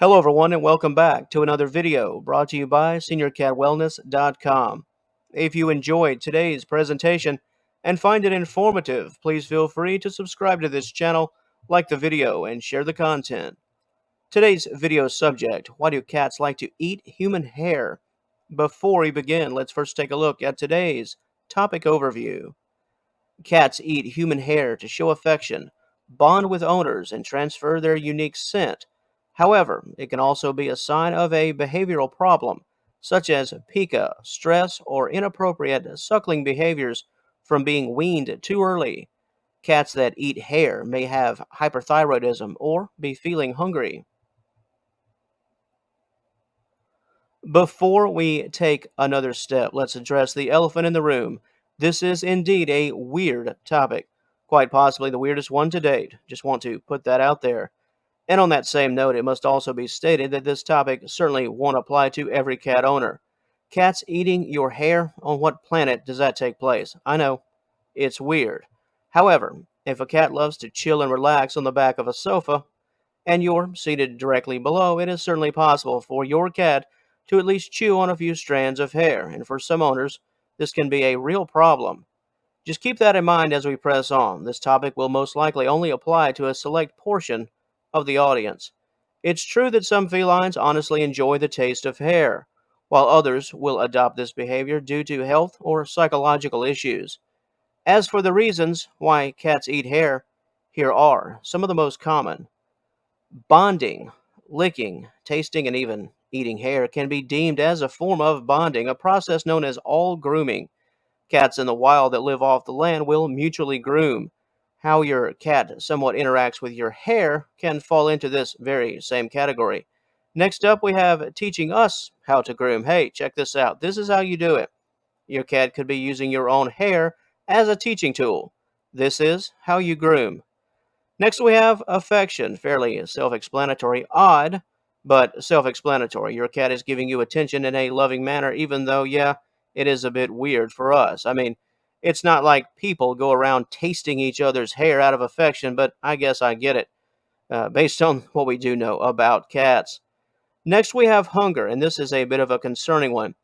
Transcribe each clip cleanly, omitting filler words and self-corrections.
Hello, everyone, and welcome back to another video brought to you by SeniorCatWellness.com. If you enjoyed today's presentation and find it informative, please feel free to subscribe to this channel, like the video, and share the content. Today's video subject: why do cats like to eat human hair? Before we begin, let's first take a look at today's topic overview. Cats eat human hair to show affection, bond with owners, and transfer their unique scent. However, it can also be a sign of a behavioral problem, such as pica, stress, or inappropriate suckling behaviors from being weaned too early. Cats that eat hair may have hyperthyroidism or be feeling hungry. Before we take another step, let's address the elephant in the room. This is indeed a weird topic, quite possibly the weirdest one to date. Just want to put that out there. And on that same note, it must also be stated that this topic certainly won't apply to every cat owner. Cats eating your hair? On what planet does that take place? I know, it's weird. However, if a cat loves to chill and relax on the back of a sofa, and you're seated directly below, it is certainly possible for your cat to at least chew on a few strands of hair, and for some owners, this can be a real problem. Just keep that in mind as we press on. This topic will most likely only apply to a select portion of the audience. It's true that some felines honestly enjoy the taste of hair, while others will adopt this behavior due to health or psychological issues. As for the reasons why cats eat hair, here are some of the most common. Bonding, licking, tasting, and even eating hair can be deemed as a form of bonding, a process known as all grooming. Cats in the wild that live off the land will mutually groom. How your cat somewhat interacts with your hair can fall into this very same category. Next up, we have teaching us how to groom. Hey, check this out. This is how you do it. Your cat could be using your own hair as a teaching tool. This is how you groom. Next, we have affection, fairly self explanatory, odd, but self explanatory. Your cat is giving you attention in a loving manner, even though, yeah, it is a bit weird for us. I mean, it's not like people go around tasting each other's hair out of affection, but I guess I get it based on what we do know about cats. Next, we have hunger, and this is a bit of a concerning one.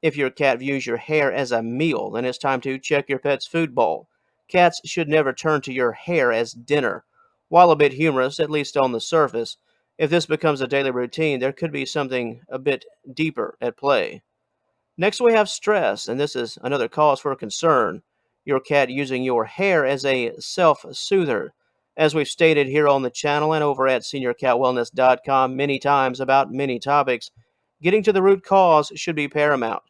If your cat views your hair as a meal, then it's time to check your pet's food bowl. Cats should never turn to your hair as dinner. While a bit humorous, at least on the surface, if this becomes a daily routine, there could be something a bit deeper at play. Next, we have stress, and this is another cause for concern. Your cat using your hair as a self soother. As we've stated here on the channel and over at SeniorCatWellness.com many times about many topics, getting to the root cause should be paramount.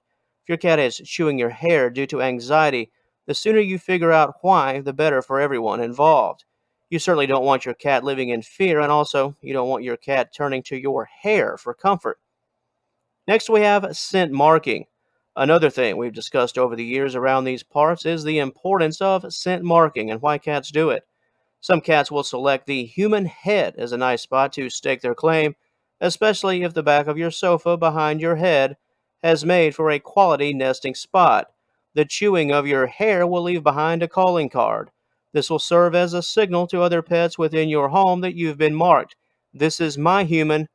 If your cat is chewing your hair due to anxiety, the sooner you figure out why, the better for everyone involved. You certainly don't want your cat living in fear, and also, you don't want your cat turning to your hair for comfort. Next, we have scent marking. Another thing we've discussed over the years around these parts is the importance of scent marking and why cats do it. Some cats will select the human head as a nice spot to stake their claim, especially if the back of your sofa behind your head has made for a quality nesting spot. The chewing of your hair will leave behind a calling card. This will serve as a signal to other pets within your home that you've been marked. This is my human.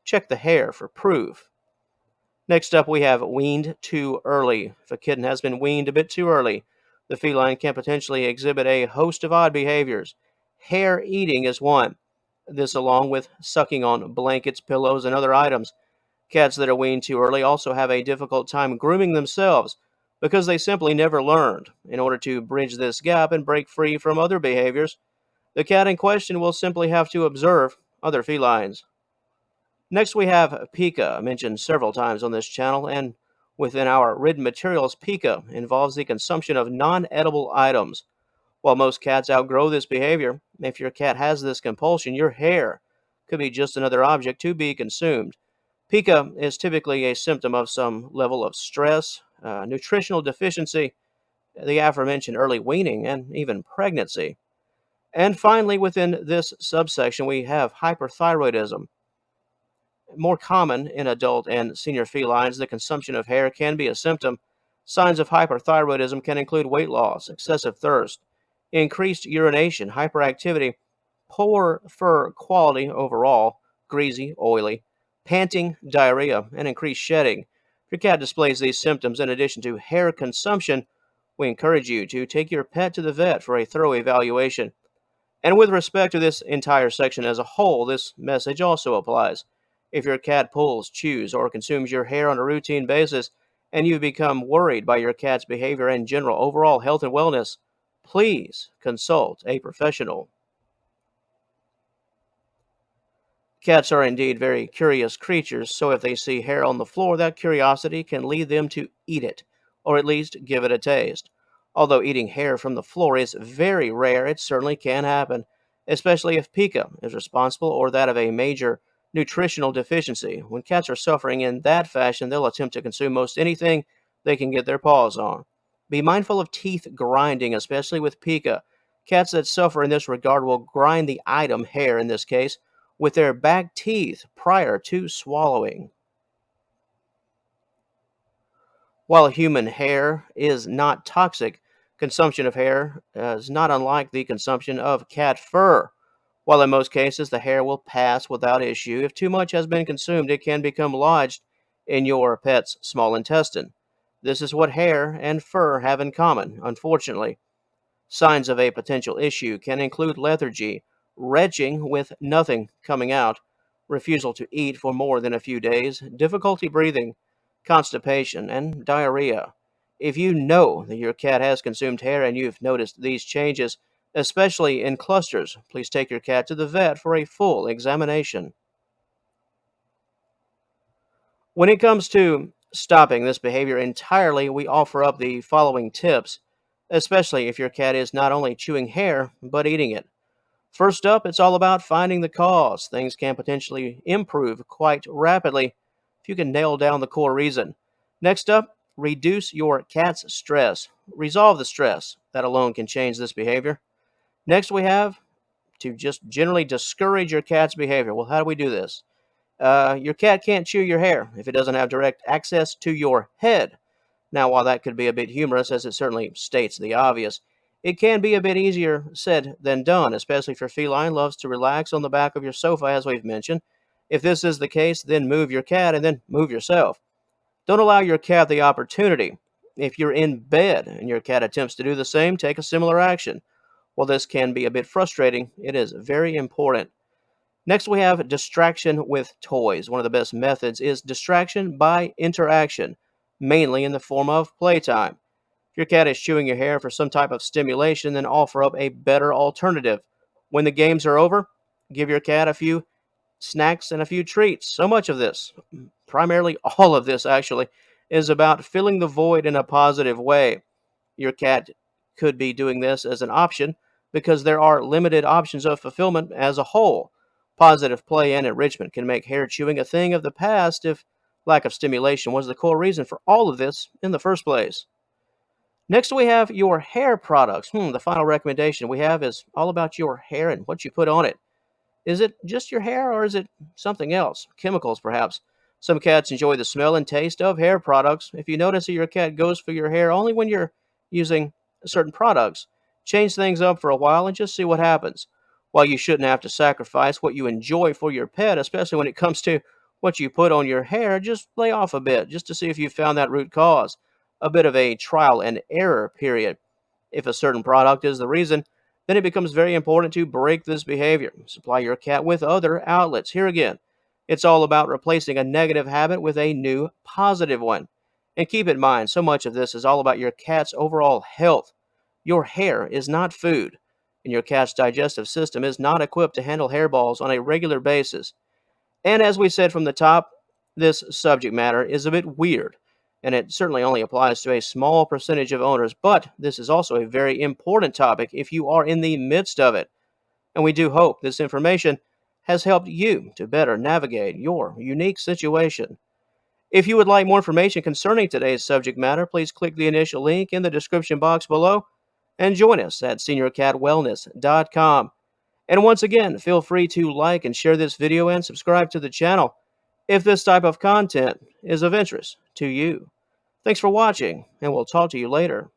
Check the hair for proof. Next up, we have weaned too early. If a kitten has been weaned a bit too early, the feline can potentially exhibit a host of odd behaviors. Hair eating is one. This, along with sucking on blankets, pillows, and other items. Cats that are weaned too early also have a difficult time grooming themselves because they simply never learned. In order to bridge this gap and break free from other behaviors, the cat in question will simply have to observe other felines. Next, we have pica, mentioned several times on this channel, and within our written materials, pica involves the consumption of non-edible items. While most cats outgrow this behavior, if your cat has this compulsion, your hair could be just another object to be consumed. Pica is typically a symptom of some level of stress, nutritional deficiency, the aforementioned early weaning, and even pregnancy. And finally, within this subsection, we have hyperthyroidism. More common in adult and senior felines, the consumption of hair can be a symptom. Signs of hyperthyroidism can include weight loss, excessive thirst, increased urination, hyperactivity, poor fur quality overall, greasy, oily, panting, diarrhea, and increased shedding. If your cat displays these symptoms in addition to hair consumption, we encourage you to take your pet to the vet for a thorough evaluation. And with respect to this entire section as a whole, this message also applies. If your cat pulls, chews, or consumes your hair on a routine basis, and you become worried by your cat's behavior and general overall health and wellness, please consult a professional. Cats are indeed very curious creatures, so if they see hair on the floor, that curiosity can lead them to eat it, or at least give it a taste. Although eating hair from the floor is very rare, it certainly can happen, especially if pica is responsible or that of a major nutritional deficiency. When cats are suffering in that fashion, they'll attempt to consume most anything they can get their paws on. Be mindful of teeth grinding, especially with pica. Cats that suffer in this regard will grind the item, hair in this case, with their back teeth prior to swallowing. While human hair is not toxic, consumption of hair is not unlike the consumption of cat fur. While in most cases the hair will pass without issue, if too much has been consumed, it can become lodged in your pet's small intestine. This is what hair and fur have in common, unfortunately. Signs of a potential issue can include lethargy, retching with nothing coming out, refusal to eat for more than a few days, difficulty breathing, constipation, and diarrhea. If you know that your cat has consumed hair and you've noticed these changes, especially in clusters, please take your cat to the vet for a full examination. When it comes to stopping this behavior entirely, we offer up the following tips, especially if your cat is not only chewing hair, but eating it. First up, it's all about finding the cause. Things can potentially improve quite rapidly if you can nail down the core reason. Next up, reduce your cat's stress. Resolve the stress. That alone can change this behavior. Next, we have to just generally discourage your cat's behavior. Well, how do we do this? Your cat can't chew your hair if it doesn't have direct access to your head. Now, while that could be a bit humorous, as it certainly states the obvious, it can be a bit easier said than done, especially if your feline loves to relax on the back of your sofa, as we've mentioned. If this is the case, then move your cat and then move yourself. Don't allow your cat the opportunity. If you're in bed and your cat attempts to do the same, take a similar action. While this can be a bit frustrating, it is very important. Next, we have distraction with toys. One of the best methods is distraction by interaction, mainly in the form of playtime. If your cat is chewing your hair for some type of stimulation, then offer up a better alternative. When the games are over, give your cat a few snacks and a few treats. So much of this, primarily all of this actually, is about filling the void in a positive way. Your cat could be doing this as an option because there are limited options of fulfillment as a whole. Positive play and enrichment can make hair chewing a thing of the past if lack of stimulation was the core reason for all of this in the first place. Next, we have your hair products. The final recommendation we have is all about your hair and what you put on it. Is it just your hair or is it something else? Chemicals, perhaps. Some cats enjoy the smell and taste of hair products. If you notice that your cat goes for your hair only when you're using certain products, change things up for a while and just see what happens. While you shouldn't have to sacrifice what you enjoy for your pet, especially when it comes to what you put on your hair, just lay off a bit just to see if you found that root cause. A bit of a trial and error period. If a certain product is the reason, then it becomes very important to break this behavior. Supply your cat with other outlets. Here again, it's all about replacing a negative habit with a new positive one. And keep in mind, so much of this is all about your cat's overall health. Your hair is not food, and your cat's digestive system is not equipped to handle hairballs on a regular basis. And as we said from the top, this subject matter is a bit weird, and it certainly only applies to a small percentage of owners, but this is also a very important topic if you are in the midst of it. And we do hope this information has helped you to better navigate your unique situation. If you would like more information concerning today's subject matter, please click the initial link in the description box below and join us at SeniorCatWellness.com. And once again, feel free to like and share this video and subscribe to the channel if this type of content is of interest to you. Thanks for watching, and we'll talk to you later.